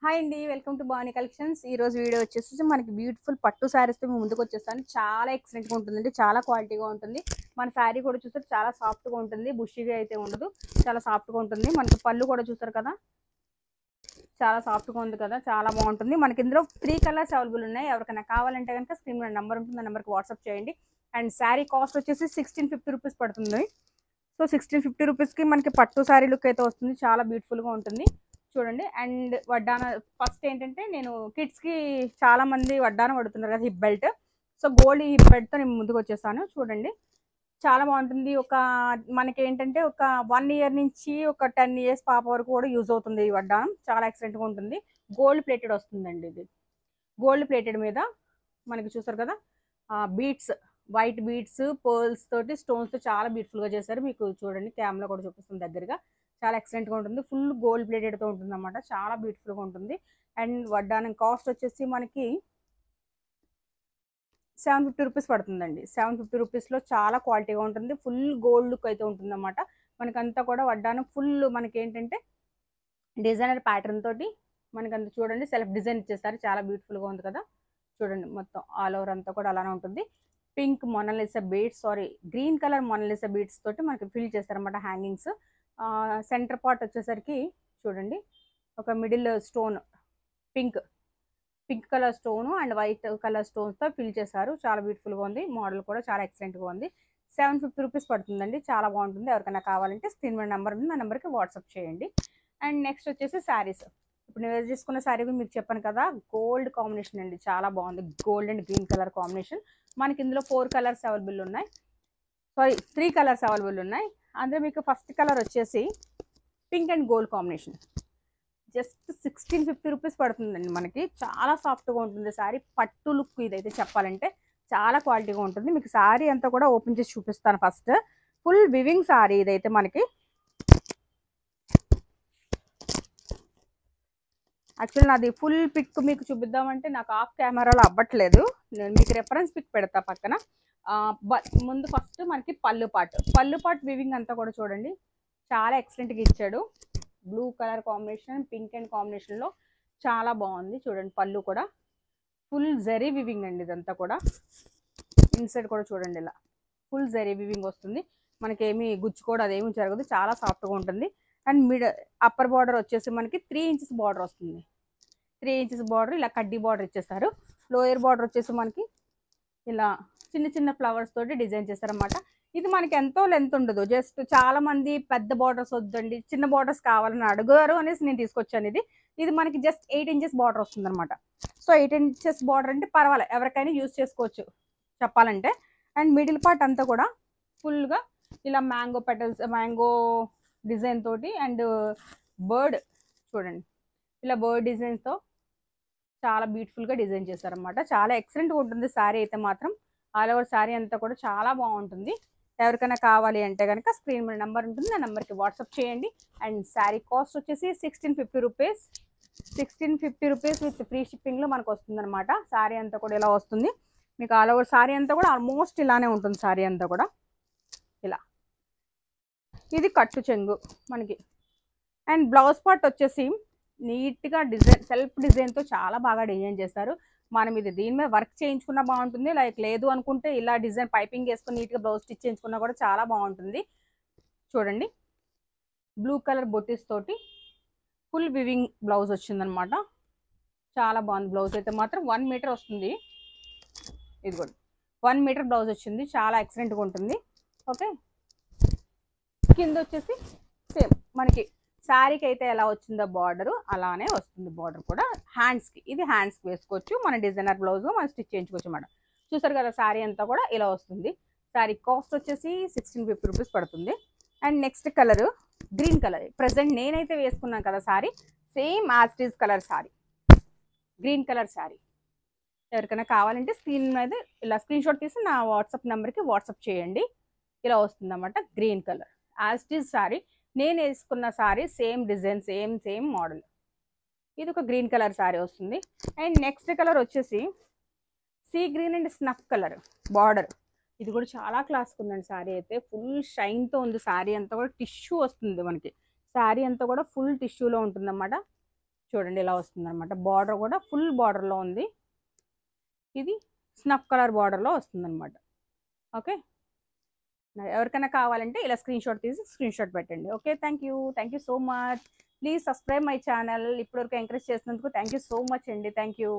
Hi అండి, welcome to Bhavani collections. ఈ రోజు వీడియో వచ్చేసి మనకి బ్యూటిఫుల్ పట్టు శారీస్ తో ముందుకు వచ్చేస్తాను. చాలా ఎక్సలెంట్ గా ఉంటుందండి, చాలా క్వాలిటీగా ఉంటుంది. మన శారీ కూడా చూస్తారు చాలా సాఫ్ట్ గా ఉంటుంది, బుషిగా అయితే ఉండదు, చాలా సాఫ్ట్ గా ఉంటుంది. మనకి పళ్ళు కూడా చూస్తారు కదా, చాలా సాఫ్ట్ గా ఉంది కదా, చాలా బాగుంటుంది. మనకి ఇందులో 3 కలర్స్ అవైలబుల్ ఉన్నాయి. ఎవరికైనా కావాలంటే కనుక స్క్రీన్ మీద నెంబర్ ఉంటుంది, ఆ నెంబర్కి వాట్సాప్ చేయండి. అండ్ శారీ కాస్ట్ వచ్చేసి 1650 రూపీస్ పడుతుంది. సో 1650 రూపీస్కి మనకి పట్టు శారీ లుక్ అయితే వస్తుంది, చాలా బ్యూటిఫుల్గా ఉంటుంది చూడండి. అండ్ వడ్డాన ఫస్ట్ ఏంటంటే, నేను కిడ్స్కి చాలా మంది వడ్డానం పడుతున్నారు కదా, hip belt. So gold hip బెల్ట్తో నేను ముందుకు వచ్చేసాను చూడండి. చాలా బాగుంటుంది. మనకి ఏంటంటే ఒక 1 ఇయర్ నుంచి ఒక 10 ఇయర్స్ పాప వరకు కూడా యూజ్ అవుతుంది ఈ వడ్డానం. చాలా ఎక్సలెంట్గా ఉంటుంది. గోల్డ్ ప్లేటెడ్ వస్తుందండి ఇది. గోల్డ్ ప్లేటెడ్ మీద మనకి చూసారు కదా, బీట్స్, వైట్ బీట్స్, పర్ల్స్ తోటి, స్టోన్స్ తో చాలా బ్యూటిఫుల్ గా చేశారు. మీకు చూడండి, కెమెరా కూడా చూపిస్తుంది దగ్గరగా. చాలా ఎక్సలెంట్ గా ఉంటుంది. ఫుల్ గోల్డ్ ప్లేటెడ్ తో ఉంటుంది అనమాట, చాలా బ్యూటిఫుల్ గా ఉంటుంది. అండ్ వడ్డానం కాస్ట్ వచ్చేసి మనకి 750 రూపీస్ పడుతుందండి. 750 రూపీస్లో చాలా క్వాలిటీగా ఉంటుంది. ఫుల్ గోల్డ్ లుక్ అయితే ఉంటుంది అనమాట. మనకంతా కూడా వడ్డానం ఫుల్ మనకి ఏంటంటే డిజైనర్ ప్యాటర్న్ తోటి మనకంతా చూడండి, సెల్ఫ్ డిజైన్ ఇచ్చేస్తారు. చాలా బ్యూటిఫుల్గా ఉంది కదా చూడండి. మొత్తం ఆల్ ఓవర్ అంతా కూడా అలానే ఉంటుంది. Pink Mona Lisa beads, sorry green colour Mona Lisa beads తోటి మనకి ఫిల్ చేస్తారన్నమాట హ్యాంగింగ్స్. సెంటర్ పార్ట్ వచ్చేసరికి చూడండి, ఒక middle stone, pink pink colour stone and white colour స్టోన్స్తో ఫిల్ చేశారు. చాలా బ్యూటిఫుల్గా ఉంది. మోడల్ కూడా చాలా ఎక్సలెంట్గా ఉంది. 750 రూపీస్ పడుతుందండి, చాలా బాగుంటుంది. ఎవరికైనా కావాలంటే స్క్రీన్ మీద నెంబర్ ఉంది, ఆ నెంబర్కి వాట్సాప్ చేయండి. అండ్ నెక్స్ట్ వచ్చేసి శారీస్. ఇప్పుడు నేను తీసుకున్న శారీ మీకు చెప్పాను కదా, గోల్డ్ కాంబినేషన్ అండి, చాలా బాగుంది. Gold and green colour combination. మనకి ఇందులో 4 కలర్స్ అవైలబుల్ ఉన్నాయి, సారీ 3 కలర్స్ అవైలబుల్ ఉన్నాయి. అందులో మీకు ఫస్ట్ కలర్ వచ్చేసి pink and gold combination. Just 1650 rupees పడుతుందండి. మనకి చాలా సాఫ్ట్గా ఉంటుంది శారీ. పట్టు లుక్ ఇదైతే చెప్పాలంటే చాలా క్వాలిటీగా ఉంటుంది. మీకు శారీ అంతా కూడా ఓపెన్ చేసి చూపిస్తాను. ఫస్ట్ ఫుల్ వివింగ్ శారీ ఇదైతే మనకి. యాక్చువల్లీ నాది ఫుల్ పిక్ మీకు చూపిద్దామంటే నాకు ఆఫ్ కెమెరాలో అవ్వట్లేదు. నేను మీకు రెఫరెన్స్ పిక్ పెడతా పక్కన. ముందు ఫస్ట్ మనకి పళ్ళు పాటు వివింగ్ అంతా కూడా చూడండి, చాలా ఎక్సలెంట్గా ఇచ్చాడు. Blue colour combination, pink and కాంబినేషన్లో చాలా బాగుంది చూడండి. పళ్ళు కూడా ఫుల్ జరీ వివింగ్ అండి ఇదంతా కూడా. ఇన్సైడ్ కూడా చూడండి, ఇలా ఫుల్ జరీ వివింగ్ వస్తుంది. మనకేమి గుచ్చుకోవడం అదేమి జరగదు, చాలా సాఫ్ట్గా ఉంటుంది. అండ్ అప్పర్ బార్డర్ వచ్చేసి మనకి 3 ఇంచెస్ బార్డర్ వస్తుంది. 3 ఇంచెస్ బార్డర్, ఇలా కడ్డీ బార్డర్ ఇచ్చేస్తారు. లోయర్ బార్డర్ వచ్చేసి మనకి ఇలా చిన్న చిన్న ఫ్లవర్స్ తోటి డిజైన్ చేస్తారనమాట. ఇది మనకి ఎంతో లెంత్ ఉండదు, జస్ట్ చాలా మంది పెద్ద బార్డర్స్ వద్దండి, చిన్న బార్డర్స్ కావాలని అడిగారు అనేసి నేను తీసుకొచ్చాను ఇది. ఇది మనకి జస్ట్ 8 ఇంచెస్ బార్డర్ వస్తుంది అనమాట. సో 8 ఇంచెస్ బార్డర్ అంటే పర్వాలేదు, ఎవరికైనా యూజ్ చేసుకోవచ్చు చెప్పాలంటే. అండ్ మిడిల్ పార్ట్ అంతా కూడా ఫుల్గా ఇలా మ్యాంగో పెటల్స్, మ్యాంగో డిజైన్ తోటి అండ్ బర్డ్ చూడండి, ఇలా బర్డ్ డిజైన్స్తో చాలా బ్యూటిఫుల్గా డిజైన్ చేశారనమాట. చాలా ఎక్సలెంట్గా ఉంటుంది శారీ అయితే మాత్రం. ఆల్ ఓవర్ శారీ అంతా కూడా చాలా బాగుంటుంది. ఎవరికైనా కావాలి అంటే కనుక స్క్రీన్ మీద నెంబర్ ఉంటుంది, ఆ నెంబర్కి వాట్సాప్ చేయండి. అండ్ శారీ కాస్ట్ వచ్చేసి 1650 రూపీస్. 1650 రూపీస్ విత్ ఫ్రీ షిప్పింగ్లో మనకు వస్తుంది అనమాట. శారీ అంతా కూడా ఇలా వస్తుంది మీకు. ఆల్ ఓవర్ శారీ అంతా కూడా ఆల్మోస్ట్ ఇలానే ఉంటుంది శారీ అంతా కూడా ఇలా. ఇది కట్టు చెంగు మనకి. అండ్ బ్లౌజ్ పార్ట్ వచ్చేసి నీట్గా డిజైన్, సెల్ఫ్ డిజైన్తో చాలా బాగా డిజైన్ చేస్తారు. మనం ఇది దీని మీద వర్క్ చేయించుకున్నా బాగుంటుంది, లైక్ లేదు అనుకుంటే ఇలా డిజైన్ పైపింగ్ వేసుకుని నీట్గా బ్లౌజ్ స్టిచ్ చేయించుకున్నా కూడా చాలా బాగుంటుంది చూడండి. బ్లూ కలర్ బొట్టిస్ తోటి ఫుల్ వివింగ్ బ్లౌజ్ వచ్చిందనమాట. చాలా బాగుంది బ్లౌజ్ అయితే మాత్రం. 1 మీటర్ వస్తుంది, ఇది కూడా 1 మీటర్ బ్లౌజ్ వచ్చింది, చాలా ఎక్సలెంట్గా ఉంటుంది. ఓకే, కింద వచ్చేసి సేమ్ మనకి శారీకి అయితే ఎలా వచ్చిందో బార్డర్ అలానే వస్తుంది. బార్డర్ కూడా హ్యాండ్స్కి, ఇది హ్యాండ్స్కి వేసుకోవచ్చు. మన డిజైనర్ బ్లౌజ్ మనం స్టిచ్ చేయించుకోవచ్చు మేడం. చూసారు కదా, శారీ అంతా కూడా ఇలా వస్తుంది. శారీ కాస్ట్ వచ్చేసి 1650 రూపీస్ పడుతుంది. And next colour green colour. Present నేనైతే వేసుకున్నాను కదా sari, same as it is colour sari, green colour sari. ఎవరికైనా కావాలంటే స్క్రీన్ మీద ఇలా స్క్రీన్ షాట్ తీసి నా వాట్సాప్ నెంబర్కి వాట్సాప్ చేయండి. ఇలా వస్తుందన్నమాట green colour as it is sari. నేను వేసుకున్న sari same design, same model. ఇది ఒక గ్రీన్ కలర్ శారీ వస్తుంది. అండ్ నెక్స్ట్ కలర్ వచ్చేసి sea green and snuff colour border. ఇది కూడా చాలా క్లాస్గా ఉందండి శారీ అయితే. ఫుల్ షైన్తో ఉంది శారీ అంతా కూడా. టిష్యూ వస్తుంది మనకి, శారీ అంతా కూడా ఫుల్ టిష్యూలో ఉంటుందన్నమాట చూడండి ఇలా వస్తుంది అనమాట. బార్డర్ కూడా ఫుల్ బార్డర్లో ఉంది. ఇది స్నఫ్ కలర్ బార్డర్లో వస్తుంది అనమాట. ఓకే, ఎవరికైనా కావాలంటే ఇలా స్క్రీన్ షాట్ తీసి స్క్రీన్ షాట్ పెట్టండి. Okay, thank you so much. Please subscribe my channel. ఇప్పటివరకు ఎంకరేజ్ చేసినందుకు థ్యాంక్ యూ సో మచ్ అండి. Thank you.